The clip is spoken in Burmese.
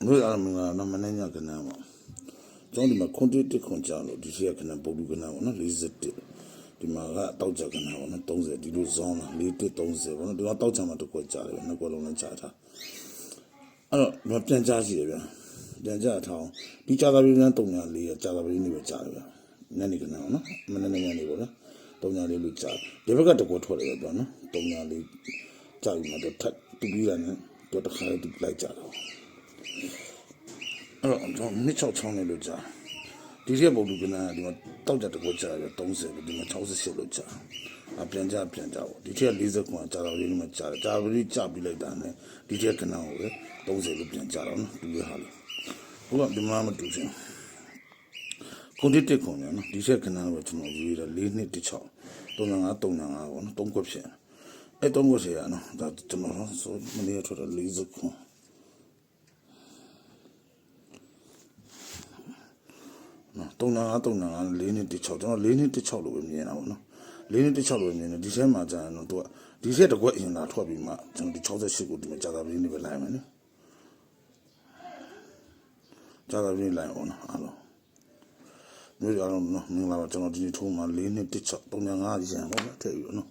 noi ara minga na manenya kana ma jondi ma konti te konja lo di sia kana bodu kana na 40ဒီမှာကတောက်ကြကနာပေါ့နော်30ဒီလိုဇောင်းလာ4 30ပေါ့နော်ဒီတော့တောက်ကြမှာတကွကြားတယ်နှစ်ကွလုံးနဲ့ကြားထားအဲ့တော့ပြန်ကြားရှိတယ်ဗျာပြန်ကြားထောင်းဒီကြာသာပြည်နဲ့304ရကြာသာပြည်နေပဲကြားတယ်ဗျာညနေကနာပေါ့နော်မနေ့ညနေပေါ့ဗျာ304လို့ကြားဒီဘက်ကတကွထွက်တယ်ဗျာနော်304ကြာပြီးမှတော့ထပ်တူပြီးတာနဲ့တော့တစ်ခါတူလိုက်ကြတော့အဲ့တော့266နဲ့လို့ကြားဒီရက်ပုံလူကနာဒီမှာတောက်ကြတကောကြာရ30ဒီမှာ68လို့ကြာပြန်ကြပေါ့ဒီထက်40ခွန်ကြာတော့ဒီမှာကြာတယ်ကြာပြီးကြာပြီးလိုက်တာနဲ့ဒီထက်ကနာကိုပဲ30လို့ပြန်ကြာတော့နော်ဒီရဟာလေဟုတ်ကဒီမှာမတူချင်းကွန်တီတက်ခွန်နော်ဒီထက်ကနာကိုကျွန်တော်ယူရ4216 35ပေါ့နော်3ခွက်ဖြစ်အဲ့3ခွက်စီရနော်ဒါကျွန်တော်ဆိုမနေ့ထွက်တော့40ခွန်395 4နဲ့16ကျွန်တော်4နဲ့16လို့ပဲမြင်တာပေါ့နော်4နဲ့16လို့ပဲမြင်တယ်ဒီထဲမှာကြာရင်တော့သူကဒီထဲတစ်ခွက်အရင်လာထွက်ပြီးမှကျွန်တော်ဒီ68ကိုဒီမှာကြာသာပင်းနေပဲလိုက်မယ်နော်ကြာသာပင်းလိုက်အောင်နော်အားလုံးမျိုးရအောင်နော်မင်္ဂလာပါကျွန်တော်ဒီထိုးမှာ4နဲ့16 35ရန်ပေါ့နော်ထည့်ပြီးတော့နော်